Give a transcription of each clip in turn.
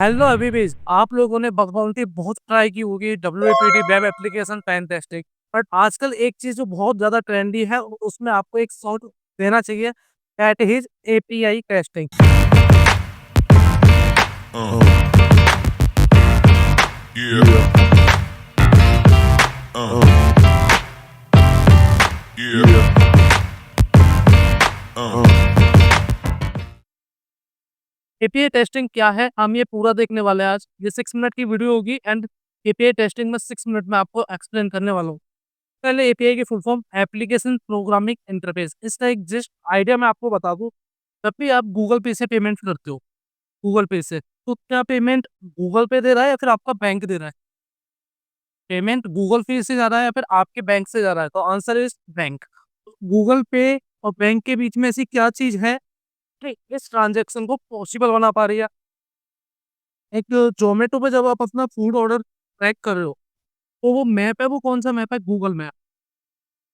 Hello अभिबीज, आप लोगों ने बगबाउंटी बहुत ट्राई की होगी WAPD web application pen testing. But आजकल एक चीज जो बहुत ज्यादा ट्रेंडी है उसमें आपको एक शॉट देना चाहिए, that is API testing. Uh, yeah, uh, yeah, uh. API testing क्या है, हम ये पूरा देखने वाले हैं आज। ये 6 मिनट की वीडियो होगी एंड API टेस्टिंग में 6 मिनट में आपको एक्सप्लेन करने वाला हूँ। पहले API की full form application programming interface. इसका एक जस्ट आइडिया मैं आपको बता दूं। जब भी आप गूगल पे से पेमेंट करते हो, गूगल पे से, तो क्या पेमेंट गूगल पे दे रहा है या फिर आपका बैंक दे रहा है? पेमेंट गूगल पे से जा रहा है या फिर आपके बैंक से जा रहा है? तो आंसर इज बैंक। गूगल पे और बैंक के बीच में ऐसी क्या चीज है कि इस ट्रांजेक्शन को पॉसिबल बना पा रही है? एक जोमेटो पे जब आप अपना फूड ऑर्डर ट्रैक कर रहे हो, तो वो मैप है, वो कौन सा मैप है? Google map.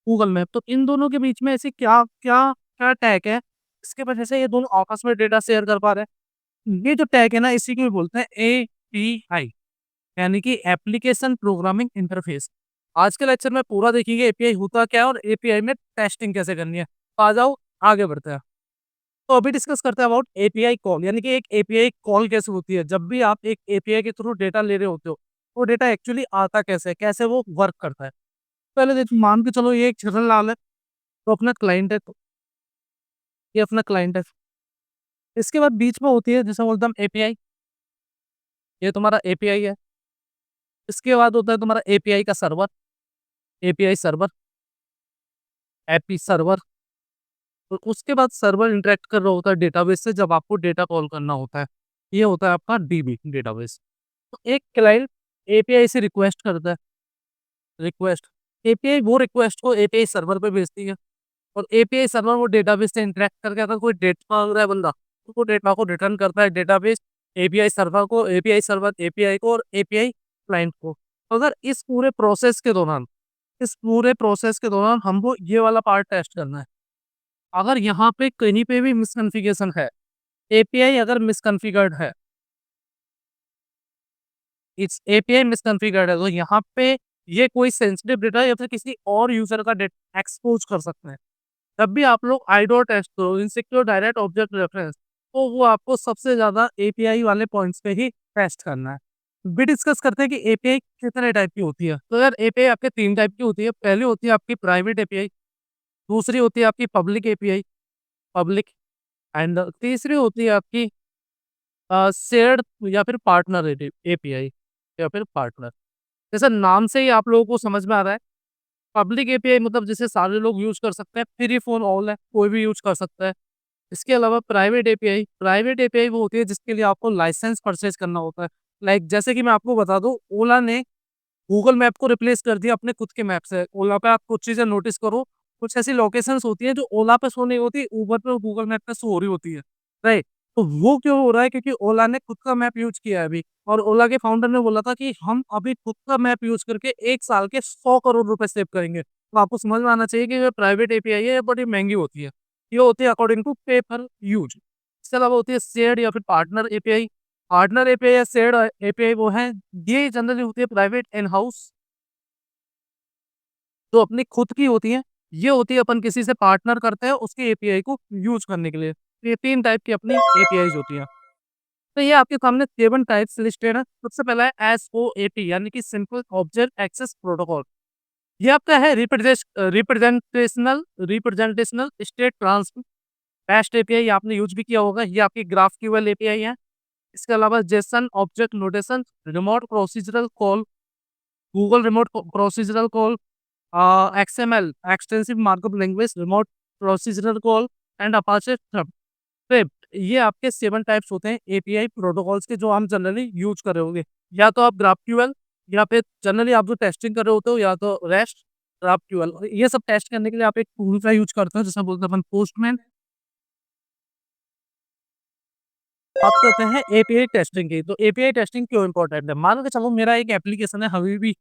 Google map. तो इन दोनों के बीच में ऐसी क्या क्या क्या टैग है इसके वजह से ये दोनों आपस में डेटा शेयर कर पा रहे हैं? ये जो टैग है ना, इसी को बोलते हैं API, यानी कि एप्लीकेशन प्रोग्रामिंग इंटरफेस। आज के लेक्चर में पूरा देखेंगे एपीआई होता क्या है और एपीआई में टेस्टिंग कैसे करनी है। तो आ जाओ आगे बढ़ते हैं। तो अभी डिस्कस करते हैं अबाउट एपीआई कॉल, यानी कि एक एपीआई कॉल कैसे होती है। जब भी आप एक एपीआई के थ्रू डेटा ले रहे होते हो, वो डेटा एक्चुअली आता कैसे है, कैसे वो वर्क करता है। पहले देखो, मान के चलो ये एक छगन लाल है, तो अपना क्लाइंट है, तो ये अपना क्लाइंट है। इसके बाद बीच में होती है जैसे बोलता हम एपीआई, ये तुम्हारा एपीआई है। इसके बाद होता है तुम्हारा एपीआई का server, API server, AP server. तो उसके बाद सर्वर इंटरेक्ट कर रहा होता है डेटाबेस से जब आपको डेटा कॉल करना होता है। ये होता है आपका डीबी डेटाबेस। तो एक क्लाइंट एपीआई से रिक्वेस्ट करता है, रिक्वेस्ट। एपीआई वो रिक्वेस्ट को एपीआई सर्वर पे भेजती है, और एपीआई सर्वर वो डेटाबेस से इंटरेक्ट करके अगर कोई डेटा मांग रहा है बंदा, तो वो डेटा को रिटर्न करता है डेटाबेस एपीआई सर्वर को, एपीआई सर्वर एपीआई को, और एपीआई क्लाइंट को। तो अगर इस पूरे प्रोसेस के दौरान हमको ये वाला पार्ट टेस्ट करना है। अगर यहाँ पे कहीं पे भी मिसकॉन्फ़िगरेशन है, एपीआई अगर मिसकॉन्फ़िगर्ड है, इट्स एपीआई मिसकॉन्फ़िगर्ड है, तो यहाँ पे ये कोई सेंसिटिव डेटा या फिर किसी और यूजर का डेटा एक्सपोज कर सकते हैं। जब भी आप लोग आईडो टेस्ट करो, इनसिक्योर डायरेक्ट ऑब्जेक्ट रेफरेंस, तो वो आपको सबसे ज्यादा एपीआई वाले पॉइंट्स पे ही टेस्ट करना है। भी डिस्कस करते हैं कि एपीआई कितने टाइप की होती है। तो यार एपीआई आपके 3 टाइप की होती है। पहली होती है आपकी प्राइवेट एपीआई, दूसरी होती है आपकी पब्लिक एपीआई, पब्लिक, एंड तीसरी होती है आपकी शेयर्ड या फिर पार्टनर एपीआई, या फिर पार्टनर। जैसे नाम से ही आप लोगों को समझ में आ रहा है, पब्लिक एपीआई मतलब जिसे सारे लोग यूज कर सकते हैं, फ्री फॉर ऑल है, कोई भी यूज कर सकता है। इसके अलावा प्राइवेट एपीआई वो होती है जिसके लिए आपको लाइसेंस परचेज करना होता है। लाइक जैसे कि मैं आपको बता दूं, ओला ने गूगल मैप को रिप्लेस कर दिया अपने खुद के मैप से। ओला पे आप कुछ चीजें नोटिस करो, कुछ ऐसी लोकेशंस होती हैं जो ओला पे शो नहीं होती, ऊबर पे और गूगल मैप पे शो हो रही होती है, राइट? तो वो क्यों हो रहा है? क्योंकि ओला ने खुद का मैप यूज किया है अभी, और ओला के फाउंडर ने बोला था कि हम अभी खुद का मैप यूज करके 1 साल के 100 करोड़ रुपए सेव करेंगे। तो आपको समझ में आना चाहिए कि ये प्राइवेट एपीआई है, ये बड़ी महंगी होती है। ये होती है अकॉर्डिंग टू पे पर यूज। इसके अलावा होती है शेयर्ड या फिर पार्टनर एपीआई। पार्टनर एपीआई या शेयर्ड एपीआई वो है, ये जनरली होती है प्राइवेट इन हाउस, जो अपनी खुद की होती है। ये होती है अपन किसी से पार्टनर करते हैं उसके एपीआई को यूज करने के लिए। तो ये 3 टाइप की अपनी एपीआईज होती हैं। तो ये आपके सामने 7 टाइप्स लिस्टेड है। सबसे पहला है एसओएपी, यानी कि सिंपल ऑब्जेक्ट एक्सेस प्रोटोकॉल। ये आपका है representational representational state transfer best API, आपने यूज भी किया होगा। ये आपकी ग्राफक्यूएल एपीआई है। इसके अलावा Jason object notation, remote procedural call, Google remote procedural call, XML extensive markup language, remote procedural call, and Apache script. ये आपके 7 टाइप्स होते हैं एपीआई प्रोटोकॉल्स के, जो हम जनरली यूज कर रहे होंगे। या तो आप ग्राफक्यूएल, या फिर जनरली आप जो टेस्टिंग कर रहे होते हो, या तो रेस्ट, ग्राफक्यूएल। ये सब टेस्ट करने के लिए आप एक टूल का यूज करते हो जिसे बोलते हैं अपन पोस्टमैन। बात करते हैं एपीआई टेस्टिंग की। तो एपीआई टेस्टिंग क्यों इंपॉर्टेंट है? मान के चलो मेरा एक एप्लीकेशन है हबीबी,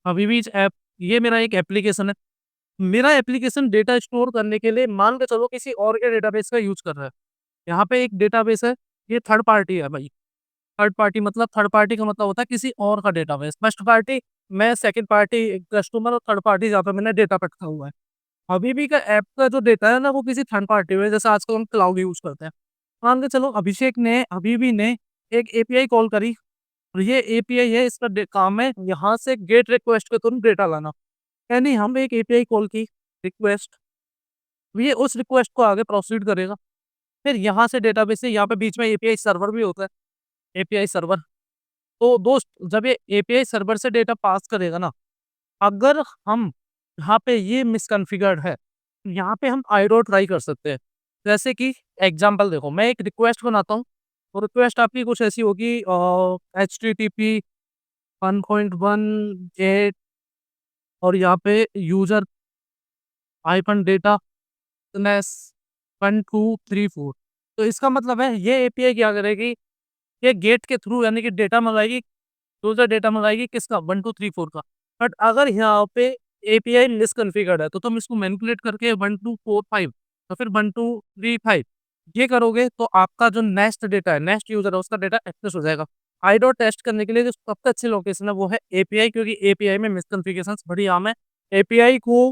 हबीबीज ऐप। ये मेरा एक एप्लीकेशन है। मेरा एप्लीकेशन डेटा स्टोर करने के लिए मान के चलो किसी और के डेटाबेस का यूज कर रहा है। यहाँ पे एक डेटाबेस है, ये थर्ड पार्टी है भाई। थर्ड पार्टी मतलब थर्ड पार्टी का मतलब होता है किसी और का डेटाबेस। फर्स्ट पार्टी मैं, सेकंड पार्टी कस्टमर और थर्ड पार्टी जहाँ पे मैंने डेटा रखा हुआ है। अभी भी का ऐप का जो डेटा है ना वो किसी थर्ड पार्टी में, जैसे आजकल हम क्लाउड यूज करते हैं। मान के चलो अभिषेक ने अभी भी ने एक एपीआई कॉल करी, और ये एपीआई है, इसका काम है यहाँ से गेट रिक्वेस्ट के तुरंत डेटा लाना। यानी हम एक एपीआई कॉल की रिक्वेस्ट, ये उस रिक्वेस्ट को आगे प्रोसीड करेगा, फिर यहाँ से डेटाबेस से, यहाँ पे बीच में एपीआई सर्वर भी होता है, एपीआई सर्वर। तो दोस्त जब ये एपीआई सर्वर से डेटा पास करेगा ना, अगर हम यहाँ पे ये मिसकॉन्फ़िगर्ड है, यहाँ पे हम आईडो ट्राई कर सकते हैं। जैसे कि एग्ज़ाम्पल देखो, मैं एक रिक्वेस्ट बनाता हूँ, तो रिक्वेस्ट आपकी कुछ ऐसी होगी एचटीटीपी 1.1 और यहाँ पे यूज़र हाइफ़न डेटा स्लैश 1234। तो इसका मतलब है ये एपीआई क्या करेगी, ये गेट के थ्रू यानी कि डेटा मँगाएगी, यूज़र डेटा मँगाएगी किसका 1234 का। बट अगर यहाँ पे एपीआई मिसकॉन्फ़िगर्ड है, तो तुम इसको मैनिपुलेट करके 1245 या फिर 1235 ये करोगे, तो आपका जो नेक्स्ट डेटा है, नेक्स्ट यूज़र है, उसका डेटा एक्सेस हो जाएगा। आईडोट टेस्ट करने के लिए जो सबसे अच्छी लोकेशन है वो है एपीआई, क्योंकि एपीआई में मिसकॉन्फ़िगरेशंस बड़ी आम है। एपीआई को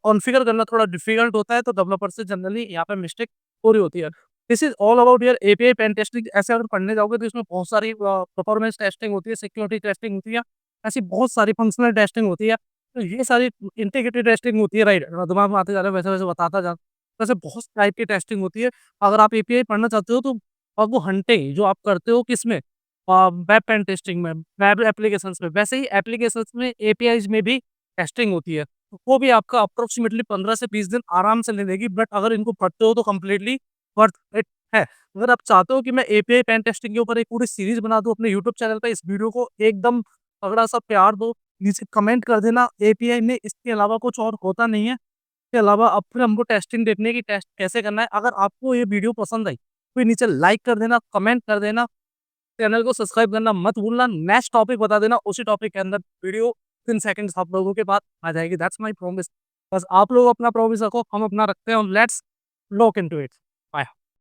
कॉन्फ़िगर करना थोड़ा डिफ़िकल्ट होता है, तो डेवलपर से जनरली यहाँ पे मिस्टेक हो रही होती है। This is all about your API pen testing. ऐसे अगर पढ़ने जाओगे तो इसमें बहुत सारी परफॉर्मेंस टेस्टिंग होती है, सिक्योरिटी टेस्टिंग होती है, ऐसी बहुत सारी फंक्शनल टेस्टिंग होती है। तो ये सारी इंटीग्रेटेड टेस्टिंग होती है, राइट? दिमाग में आते जा रहा है वैसे-वैसे बताता जा, वैसे बहुत टाइप की टेस्टिंग होती है। अगर आप एपीआई पढ़ना चाहते हो तो अब वो हंटिंग जो आप करते हो किसमें, वेब पेन टेस्टिंग में, वेब एप्लीकेशंस में, वैसे ही एप्लीकेशंस में एपीआईज़ में भी टेस्टिंग होती है। तो वो भी आपका अप्रोक्सिमेटली 15 से 20 दिन आराम से ले लेगी, बट अगर इनको पढ़ते हो तो कंप्लीटली वर्थ इट है। अगर आप चाहते हो कि मैं एपीआई पेन टेस्टिंग के ऊपर एक पूरी सीरीज़ बना दूँ अपने यूट्यूब चैनल पे, इस वीडियो को एकदम तगड़ा-सा प्यार दो, नीचे कमेंट कर देना एपीआई में इसके अलावा कुछ और होता नहीं है। इसके अलावा अब फिर हमको टेस्टिंग देखनी है कि टेस्ट कैसे करना है। अगर आपको ये वीडियो पसंद आई, तो नीचे लाइक कर देना, कमेंट कर देना, चैनल को सब्सक्राइब करना मत भूलना। नेक्स्ट टॉपिक बता देना, उसी टॉपिक के अंदर वीडियो विथिन सेकंड्स आप लोगों के पास आ जाएगी। That's my promise. बस आप लोग अपना प्रॉमिस रखो, हम अपना रखते हैं, और लेट्स लॉक इनटू इट।